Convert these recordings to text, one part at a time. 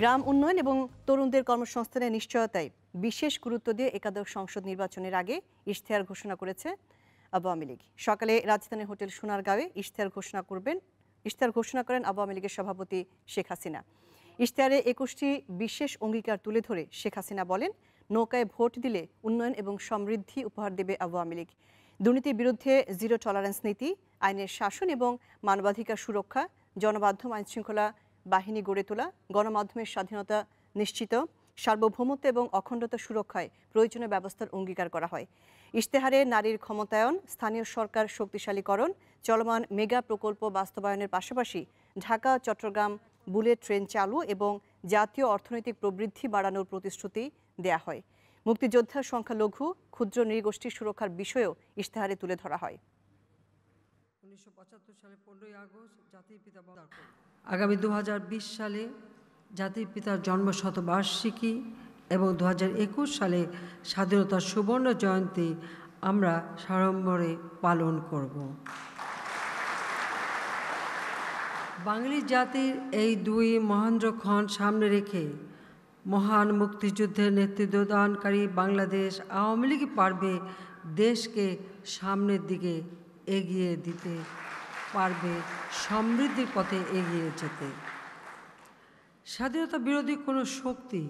গ্রাম উন্নয়ন এবং তরুণদের কর্মসংস্থানের নিশ্চয়তায় বিশেষ গুরুত্ব দিয়ে একাদশ সংসদ নির্বাচনের আগে ইশতেহার ঘোষণা করেছে আওয়ামী লীগ। সকালে রাজধানীর হোটেল সোনারগাঁওয়ে ইশতেহার ঘোষণা করেন আওয়ামী লীগের সভাপতি শেখ হাসিনা। ইশতেহারে ২১টি বিশেষ অঙ্গীকার তুলে ধরে শেখ হাসিনা বলেন, নৌকায় ভোট দিলে উন্নয়ন এবং সমৃদ্ধি উপহার দেবে আওয়ামী লীগ। দুর্নীতির বিরুদ্ধে জিরো টলারেন্স নীতি, আইনের শাসন এবং মানবাধিকার সুরক্ষা, জনমাধ্যম আইনশৃঙ্খলা বাহিনী গড়ে তোলা, গণমাধ্যমের স্বাধীনতা নিশ্চিত, সার্বভৌমত্ব এবং অখণ্ডতা সুরক্ষায় প্রয়োজনীয় ব্যবস্থার অঙ্গীকার করা হয়। ইশতেহারে নারীর ক্ষমতায়ন, স্থানীয় সরকার শক্তিশালীকরণ, চলমান মেগা প্রকল্প বাস্তবায়নের পাশাপাশি ঢাকা চট্টগ্রাম বুলেট ট্রেন চালু এবং জাতীয় অর্থনৈতিক প্রবৃদ্ধি বাড়ানোর প্রতিশ্রুতি দেয়া হয়। মুক্তিযোদ্ধা, সংখ্যালঘু, ক্ষুদ্র নৃগোষ্ঠী সুরক্ষার বিষয়েও ইশতেহারে তুলে ধরা হয়। 1975 সালে 15ই আগস্ট জাতির পিতা আগামী 2020 সালে জাতির পিতার জন্মশতবার্ষিকী এবং 2021 সালে স্বাধীনতার সুবর্ণ জয়ন্তী আমরা সাড়ম্বরে পালন করব। বাঙালি জাতির এই দুই মহেন্দ্র ক্ষণ সামনে রেখে মহান মুক্তিযুদ্ধের নেতৃত্বদানকারী বাংলাদেশ আওয়ামী লীগ পারবে দেশকে সামনের দিকে এগিয়ে দিতে পারবে, সমৃদ্ধির পথে এগিয়ে যেতে। স্বাধীনতা বিরোধী কোনো শক্তি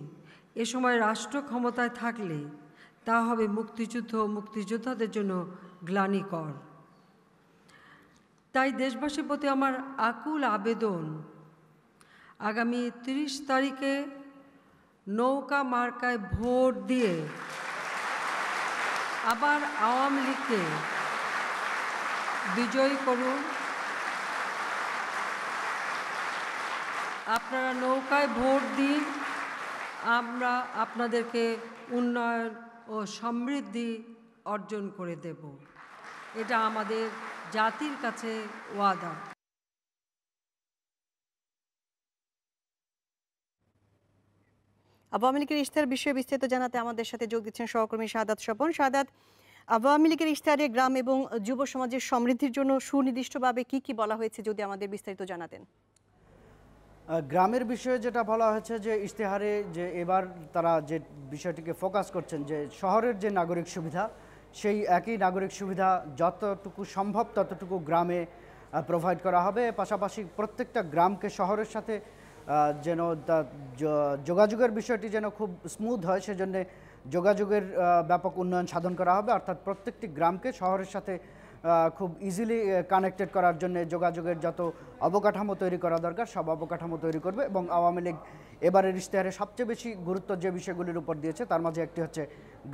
এ সময় রাষ্ট্র ক্ষমতায় থাকলে তা হবে মুক্তিযুদ্ধ ও মুক্তিযোদ্ধাদের জন্য গ্লানিকর। তাই দেশবাসীর প্রতি আমার আকুল আবেদন, আগামী 30 তারিখে নৌকা মার্কায় ভোট দিয়ে আবার আওয়ামী লীগকে বিজয়ী করুন। আপনারা নৌকায় ভোট দিন, আমরা আপনাদেরকে উন্নয়ন ও সমৃদ্ধি অর্জন করে দেব। এটা আমাদের জাতির কাছে ওয়াদা। আওয়ামী লীগের ইশতেহার বিষয়ে বিস্তারিত জানাতে আমাদের সাথে যোগ দিচ্ছেন সহকর্মী শাহাদাত স্বপন। শাহাদাত, আওয়ামী লীগের ইশতেহারে গ্রাম এবং যুব সমাজের সমৃদ্ধির জন্য সুনির্দিষ্টভাবে কি কি বলা হয়েছে যদি আমাদের বিস্তারিত জানাতেন। গ্রামের বিষয়ে যেটা বলা হয়েছে যে ইশতেহারে যে এবার তারা যে বিষয়টিকে ফোকাস করছেন যে শহরের যে নাগরিক সুবিধা, সেই একই নাগরিক সুবিধা যতটুকু সম্ভব ততটুকু গ্রামে প্রোভাইড করা হবে। পাশাপাশি প্রত্যেকটা গ্রামকে শহরের সাথে যেন যোগাযোগের বিষয়টি যেন খুব স্মুথ হয়, সেজন্য যোগাযোগের ব্যাপক উন্নয়ন সাধন করা হবে। অর্থাৎ প্রত্যেকটি গ্রামকে শহরের সাথে খুব ইজিলি কানেক্টেড করার জন্য যোগাযোগের যত অবকাঠামো তৈরি করা দরকার সব অবকাঠামো তৈরি করবে। এবং আওয়ামী লীগ এবারের ইশতেহারে সবচেয়ে বেশি গুরুত্ব যে বিষয়গুলির উপর দিয়েছে তার মাঝে একটি হচ্ছে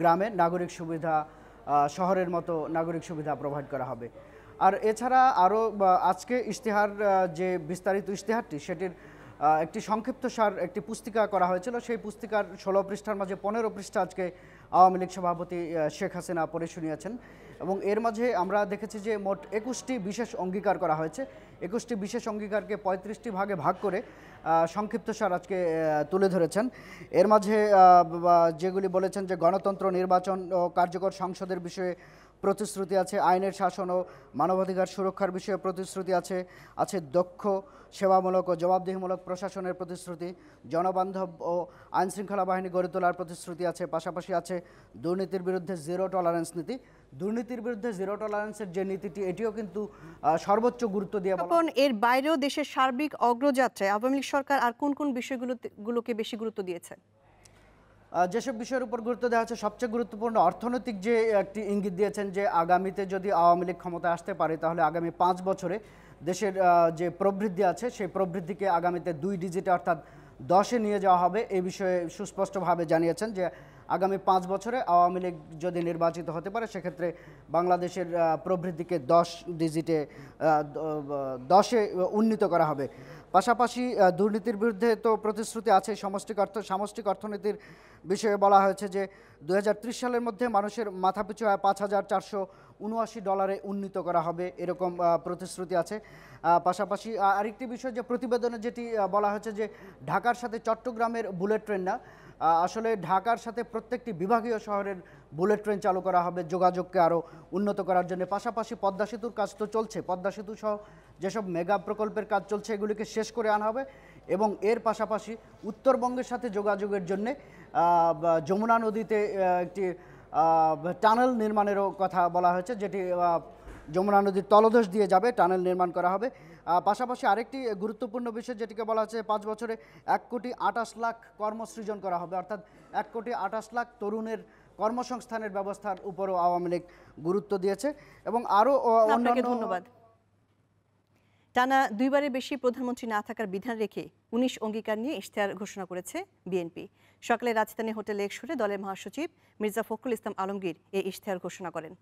গ্রামে নাগরিক সুবিধা, শহরের মতো নাগরিক সুবিধা প্রোভাইড করা হবে। আর এছাড়া আরও আজকে ইশতেহার যে বিস্তারিত ইশতেহারটি সেটির একটি সংক্ষিপ্ত সার একটি পুস্তিকা করা হয়েছিল। সেই পুস্তিকার 16 পৃষ্ঠার মাঝে 15 পৃষ্ঠা আজকে আওয়ামী লীগ সভাপতি শেখ হাসিনা পড়ে শুনিয়েছেন। এবং এর মাঝে আমরা দেখেছি যে মোট 21টি বিশেষ অঙ্গীকার করা হয়েছে। 21টি বিশেষ অঙ্গীকারকে 35টি ভাগে ভাগ করে সংক্ষিপ্ত সার আজকে তুলে ধরেছেন। এর মাঝে যেগুলি বলেছেন যে গণতন্ত্র, নির্বাচন ও কার্যকর সংসদের বিষয়ে প্রতিশ্রুতি আছে, আইনের শাসন ও মানবাধিকার সুরক্ষার বিষয়ে প্রতিশ্রুতি আছে দক্ষ, সেবামূলক ও জবাবদিহিমূলক প্রশাসনের প্রতিশ্রুতি, জনবান্ধব ও আইনশৃঙ্খলা বাহিনী গড়ে তোলার প্রতিশ্রুতি আছে। পাশাপাশি আছে দুর্নীতির বিরুদ্ধে জিরো টলারেন্স নীতি। দুর্নীতির বিরুদ্ধে জিরো টলারেন্সের যে নীতিটি এটিও কিন্তু সর্বোচ্চ গুরুত্ব দিয়ে এর বাইরেও দেশের সার্বিক অগ্রযাত্রায় আওয়ামী লীগ সরকার আর কোন কোন বিষয়গুলোকে বেশি গুরুত্ব দিয়েছে? যেসব বিষয়ের উপর গুরুত্ব দেওয়া হচ্ছে সবচেয়ে গুরুত্বপূর্ণ অর্থনৈতিক যে একটি ইঙ্গিত দিয়েছেন যে আগামীতে যদি আওয়ামী লীগ ক্ষমতায় আসতে পারে তাহলে আগামী 5 বছরে দেশের যে প্রবৃদ্ধি আছে সেই প্রবৃদ্ধিকে আগামীতে 2 ডিজিটে অর্থাৎ 10-এ নিয়ে যাওয়া হবে। এই বিষয়ে সুস্পষ্টভাবে জানিয়েছেন যে আগামী 5 বছরে আওয়ামী লীগ যদি নির্বাচিত হতে পারে সেক্ষেত্রে বাংলাদেশের প্রবৃদ্ধিকে 10 ডিজিটে 10-এ উন্নীত করা হবে। পাশাপাশি দুর্নীতির বিরুদ্ধে তো প্রতিশ্রুতি আছে। সামষ্টিক অর্থনীতির বিষয়ে বলা হয়েছে যে 2030 সালের মধ্যে মানুষের মাথাপিছু আয় $5,479 উন্নীত করা হবে, এরকম প্রতিশ্রুতি আছে। পাশাপাশি আরেকটি বিষয় যে প্রতিবেদনে যেটি বলা হয়েছে যে ঢাকার সাথে চট্টগ্রামের বুলেট ট্রেন না, আসলে ঢাকার সাথে প্রত্যেকটি বিভাগীয় শহরের বুলেট ট্রেন চালু করা হবে যোগাযোগকে আরও উন্নত করার জন্য। পাশাপাশি পদ্মা সেতুর কাজ তো চলছে, পদ্মা সেতু সহ যেসব মেগা প্রকল্পের কাজ চলছে এগুলিকে শেষ করে আনা হবে এবং এর পাশাপাশি উত্তরবঙ্গের সাথে যোগাযোগের জন্যে যমুনা নদীতে একটি টানেল নির্মাণেরও কথা বলা হয়েছে, যেটি যমুনা নদীর তলদেশ দিয়ে যাবে, টানেল নির্মাণ করা হবে। পাশাপাশি আরেকটি গুরুত্বপূর্ণ বিষয় যেটিকে বলা হচ্ছে 5 বছরে 1,28,00,000 কর্মসৃজন করা হবে, অর্থাৎ 1,28,00,000 তরুণের কর্মসংস্থানের ব্যবস্থার উপরও আওয়ামী লীগ গুরুত্ব দিয়েছে। এবং আরও আপনাকে ধন্যবাদ। টানা দুইবারের বেশি প্রধানমন্ত্রী না থাকার বিধান রেখে 19 অঙ্গীকার নিয়ে ইশতেহার ঘোষণা করেছে বিএনপি। সকালে রাজধানী হোটেল লেকশোরে দলের মহাসচিব মির্জা ফখরুল ইসলাম আলমগীর এই ইশতেহার ঘোষণা করেন।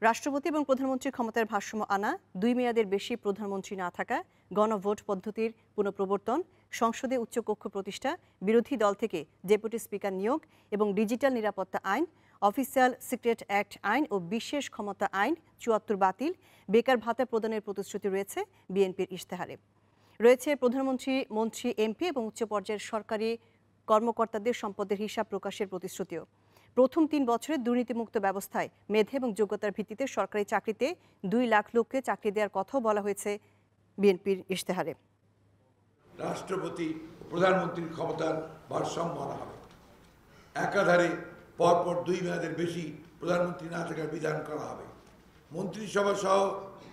রাষ্ট্রপতি এবং প্রধানমন্ত্রীর ক্ষমতার ভারসাম্য আনা, 2 মেয়াদের বেশি প্রধানমন্ত্রী না থাকা, গণভোট পদ্ধতির পুনঃপ্রবর্তন, সংসদে উচ্চকক্ষ প্রতিষ্ঠা, বিরোধী দল থেকে ডেপুটি স্পিকার নিয়োগ এবং ডিজিটাল নিরাপত্তা আইন, অফিসিয়াল সিক্রেট অ্যাক্ট আইন ও বিশেষ ক্ষমতা আইন 74 বাতিল, বেকার ভাতা প্রদানের প্রতিশ্রুতি রয়েছে বিএনপির ইশতেহারে। রয়েছে প্রধানমন্ত্রী, মন্ত্রী, এমপি এবং উচ্চ পর্যায়ের সরকারি কর্মকর্তাদের সম্পদের হিসাব প্রকাশের প্রতিশ্রুতিও। প্রথম 3 বছরে দুর্নীতিমুক্ত ব্যবস্থায় মেধা এবং যোগ্যতার ভিত্তিতে সরকারি চাকরিতে 2 লাখ লোককে চাকরি দেওয়ার কথাও বলা হয়েছে বিএনপির ইশতেহারে। রাষ্ট্রপতি ও প্রধানমন্ত্রীর ক্ষমতার ভারসাম্য আনা হবে। একাধারে পরপর 2 মেয়াদের বেশি প্রধানমন্ত্রী না থাকার বিধান করা হবে। মন্ত্রিসভা সহ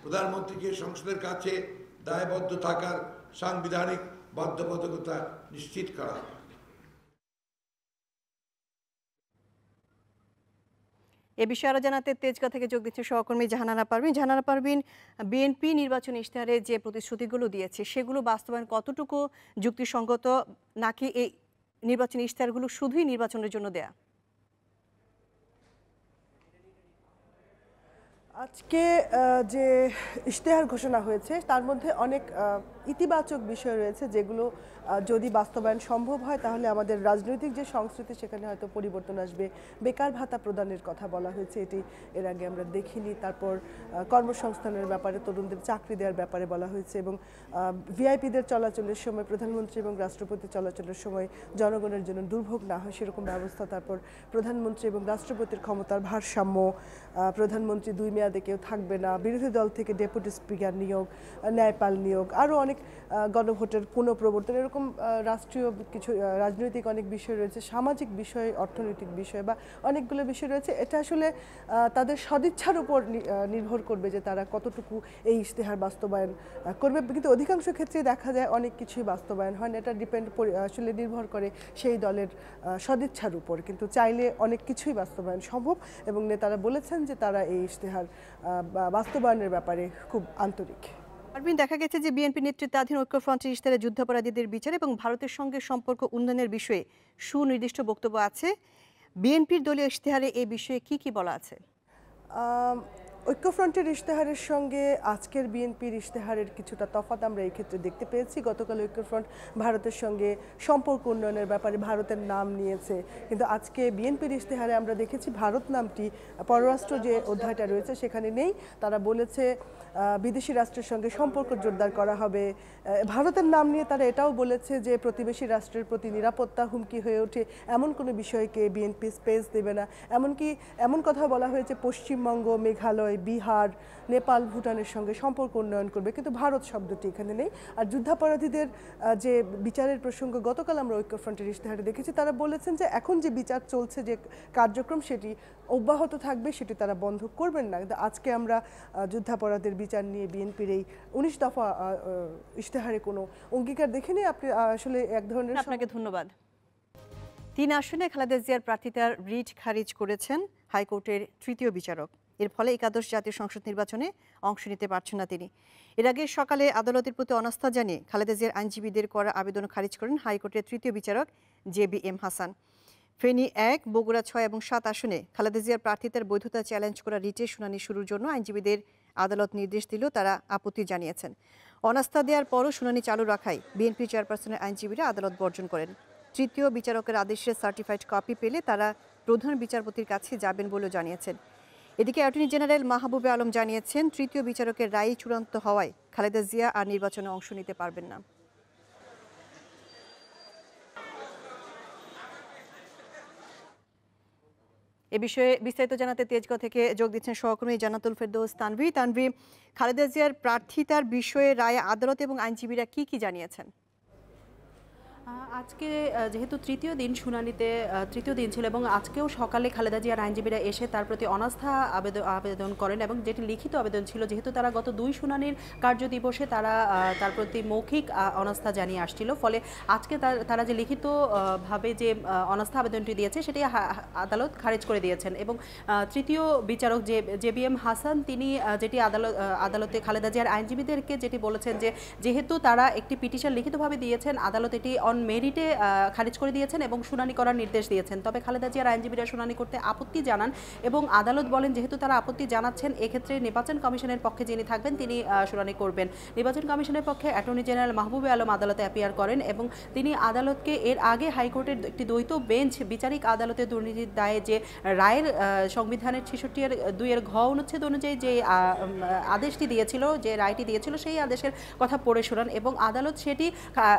প্রধানমন্ত্রীকে সংসদের কাছে দায়বদ্ধ থাকার সাংবিধানিক বাধ্যবাধকতা নিশ্চিত করা হবে। এ বিষয়ে আরো জানাতে তেজগাঁ থেকে যোগ দিচ্ছে সহকর্মী জাহানারা পারভিন। জাহানারা পারভিন, বিএনপি নির্বাচন ইশতেহারে যে প্রতিশ্রুতিগুলো দিয়েছে সেগুলো বাস্তবায়ন কতটুকু যুক্তিসঙ্গত, নাকি এই নির্বাচনী ইশতেহারগুলো শুধুই নির্বাচনের জন্য দেয়া? আজকে যে ইশতেহার ঘোষণা হয়েছে তার মধ্যে অনেক ইতিবাচক বিষয় রয়েছে, যেগুলো যদি বাস্তবায়ন সম্ভব হয় তাহলে আমাদের রাজনৈতিক যে সংস্কৃতি সেখানে হয়তো পরিবর্তন আসবে। বেকার ভাতা প্রদানের কথা বলা হয়েছে, এটি এর আগে আমরা দেখিনি। তারপর কর্মসংস্থানের ব্যাপারে, তরুণদের চাকরি দেওয়ার ব্যাপারে বলা হয়েছে এবং ভিআইপিদের চলাচলের সময়, প্রধানমন্ত্রী এবং রাষ্ট্রপতি চলাচলের সময় জনগণের জন্য দুর্ভোগ না হয় সেরকম ব্যবস্থা। তারপর প্রধানমন্ত্রী এবং রাষ্ট্রপতির ক্ষমতার ভারসাম্য, প্রধানমন্ত্রী 2 মেয়াদে কেউ থাকবে না, বিরোধী দল থেকে ডেপুটি স্পিকার নিয়োগ, ন্যায়পাল নিয়োগ, আরও অনেক গণভোটের পুনঃপ্রবর্তন, এরকম রাষ্ট্রীয় কিছু রাজনৈতিক অনেক বিষয় রয়েছে, সামাজিক বিষয়, অর্থনৈতিক বিষয় বা অনেকগুলো বিষয় রয়েছে। এটা আসলে তাদের সদিচ্ছার উপর নির্ভর করবে যে তারা কতটুকু এই ইশতেহার বাস্তবায়ন করবে। কিন্তু অধিকাংশ ক্ষেত্রে দেখা যায় অনেক কিছুই বাস্তবায়ন হয় না, এটা আসলে নির্ভর করে সেই দলের সদিচ্ছার উপর। কিন্তু চাইলে অনেক কিছুই বাস্তবায়ন সম্ভব এবং নেতারা বলেছেন যে তারা এই ইশতেহার বাস্তবায়নের ব্যাপারে খুব আন্তরিক। পারভিন, দেখা গেছে যে বিএনপি নেতৃত্বাধীন ঐক্যফ্রন্টের ইশতেহারে যুদ্ধাপরাধীদের বিচার এবং ভারতের সঙ্গে সম্পর্ক উন্নয়নের বিষয়ে সুনির্দিষ্ট বক্তব্য আছে। বিএনপির দলীয় ইশতেহারে এই বিষয়ে কি কি বলা আছে? ঐক্যফ্রন্টের ইশতেহারের সঙ্গে আজকের বিএনপির ইশতেহারের কিছুটা তফাৎ আমরা এই ক্ষেত্রে দেখতে পেয়েছি। গতকাল ঐক্যফ্রন্ট ভারতের সঙ্গে সম্পর্ক উন্নয়নের ব্যাপারে ভারতের নাম নিয়েছে, কিন্তু আজকে বিএনপির ইশতেহারে আমরা দেখেছি ভারত নামটি পররাষ্ট্র যে অধ্যায়টা রয়েছে সেখানে নেই। তারা বলেছে বিদেশি রাষ্ট্রের সঙ্গে সম্পর্ক জোরদার করা হবে। ভারতের নাম নিয়ে তারা এটাও বলেছে যে প্রতিবেশী রাষ্ট্রের প্রতি নিরাপত্তা হুমকি হয়ে ওঠে এমন কোনো বিষয়কে বিএনপি স্পেস দেবে না। এমনকি এমন কথা বলা হয়েছে পশ্চিমবঙ্গ, মেঘালয়, বিহার, নেপাল, ভুটানের সঙ্গে সম্পর্ক উন্নয়ন করবে, কিন্তু ভারত শব্দটি এখানে নেই। আর যুদ্ধাপরাধীদের যে বিচারের প্রসঙ্গ গতকাল আমরা ঐক্যফ্রন্টের ইশতেহারে দেখেছি, তারা বলেছেন যে এখন যে বিচার চলছে, যে কার্যক্রম সেটি অব্যাহত থাকবে, সেটি তারা বন্ধ করবেন না। কিন্তু আজকে আমরা যুদ্ধাপরাধের বিচার নিয়ে বিএনপির এই 19 দফা ইশতেহারে কোনো অঙ্গীকার দেখিনি। আপনি আসলে এক ধরনের। আপনাকে ধন্যবাদ। 3 আসনে খালেদা জিয়ার প্রার্থিতার রিট খারিজ করেছেন হাইকোর্টের 3য় বিচারক। এর ফলে একাদশ জাতীয় সংসদ নির্বাচনে অংশ নিতে পারছেন না তিনি। এর আগে সকালে আদালতের প্রতি অনাস্থা জানিয়ে খালেদা জিয়ার আইনজীবীদের করা আবেদন খারিজ করেন হাইকোর্টের 3য় বিচারক JBM হাসান। ফেনী 1, বগুড়া 6 এবং 7 আসনে খালেদা জিয়ার প্রার্থিতার বৈধতা চ্যালেঞ্জ করা রিটের শুনানি শুরুর জন্য আইনজীবীদের আদালত নির্দেশ দিলেও তারা আপত্তি জানিয়েছেন। অনাস্থা দেওয়ার পরও শুনানি চালু রাখায় বিএনপি চেয়ারপারসনের আইনজীবীরা আদালত বর্জন করেন। 3য় বিচারকের আদেশের সার্টিফাইড কপি পেলে তারা প্রধান বিচারপতির কাছে যাবেন বলেও জানিয়েছেন। এদিকে অ্যাটর্নি জেনারেল মাহবুবে আলম জানিয়েছেন 3য় বিচারকের রায় চূড়ান্ত হওয়ায় খালেদা জিয়া আর নির্বাচনে অংশ নিতে পারবেন না। এ বিষয়ে বিস্তারিত জানাতে তেজগাঁও থেকে যোগ দিচ্ছেন সহকর্মী জান্নাতুল ফেরদৌস তানভী। তানভী, খালেদা জিয়ার প্রার্থিতার বিষয়ে রায়ে আদালত এবং আইনজীবীরা কি কি জানিয়েছেন? আজকে যেহেতু তৃতীয় দিন শুনানিতে তৃতীয় দিন ছিল এবং আজকেও সকালে খালেদা জিয়ার আইনজীবীরা এসে তার প্রতি অনাস্থা আবেদন করেন এবং যেটি লিখিত আবেদন ছিল, যেহেতু তারা গত 2 শুনানির কার্য দিবসে তারা তার প্রতি মৌখিক অনাস্থা জানিয়ে আসছিল, ফলে আজকে তারা যে লিখিত ভাবে যে অনাস্থা আবেদনটি দিয়েছে সেটি আদালত খারিজ করে দিয়েছেন। এবং তৃতীয় বিচারক জেবিএম হাসান তিনি যেটি আদালতে খালেদা জিয়ার আইনজীবীদেরকে যেটি বলেছেন যে যেহেতু তারা একটি পিটিশন লিখিতভাবে দিয়েছেন, আদালত এটি অন মেরিটে খারিজ করে দিয়েছেন এবং শুনানি করার নির্দেশ দিয়েছেন। তবে খালেদা জিয়ার আইনজীবীরা শুনানি করতে আপত্তি জানান এবং আদালত বলেন যেহেতু তারা আপত্তি জানাচ্ছেন, এক্ষেত্রে নির্বাচন কমিশনের পক্ষে যিনি থাকবেন তিনি শুনানি করবেন। নির্বাচন কমিশনের পক্ষে অ্যাটর্নি জেনারেল মাহবুবে আলম আদালতে অ্যাপিয়ার করেন এবং তিনি আদালতকে এর আগে হাইকোর্টের একটি দ্বৈত বেঞ্চ বিচারিক আদালতের দুর্নীতির দায়ে যে রায়ের সংবিধানের 66(2) ঘ অনুচ্ছেদ অনুযায়ী যে আদেশটি দিয়েছিল, যে রায়টি দিয়েছিল, সেই আদেশের কথা পড়ে শোনান এবং আদালত সেটি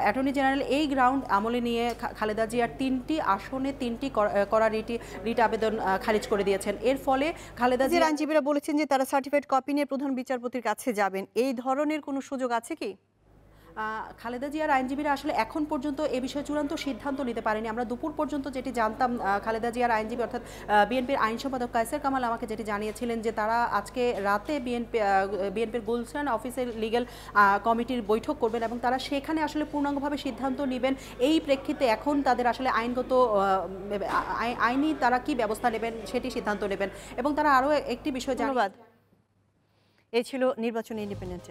অ্যাটর্নি জেনারেল এই গ্রাউন্ড আমলে নিয়ে খালেদা জিয়ার 3টি আসনে 3টি করা রিট আবেদন খারিজ করে দিয়েছেন। এর ফলে খালেদা জিয়ার আইনজীবীরা বলেছেন যে তারা সার্টিফাইড কপি নিয়ে প্রধান বিচারপতির কাছে যাবেন, এই ধরনের কোনো সুযোগ আছে কি? খালেদা জিয়ার আইনজীবীরা আসলে এখন পর্যন্ত এ বিষয়ে চূড়ান্ত সিদ্ধান্ত নিতে পারেনি। আমরা দুপুর পর্যন্ত যেটি জানতাম, খালেদা জিয়ার আইনজীবী অর্থাৎ বিএনপির আইন সম্পাদক কায়সার কামাল আমাকে যেটি জানিয়েছিলেন যে তারা আজকে রাতে বিএনপির গুলশান অফিসের লিগ্যাল কমিটির বৈঠক করবেন এবং তারা সেখানে আসলে পূর্ণাঙ্গভাবে সিদ্ধান্ত নেবেন। এই প্রেক্ষিতে এখন তাদের আসলে আইনি তারা কি ব্যবস্থা নেবেন সেটি সিদ্ধান্ত নেবেন এবং তারা আরও একটি বিষয় ধন্যবাদ। এই ছিল নির্বাচন ইন্ডিপেন্ডেন্ট।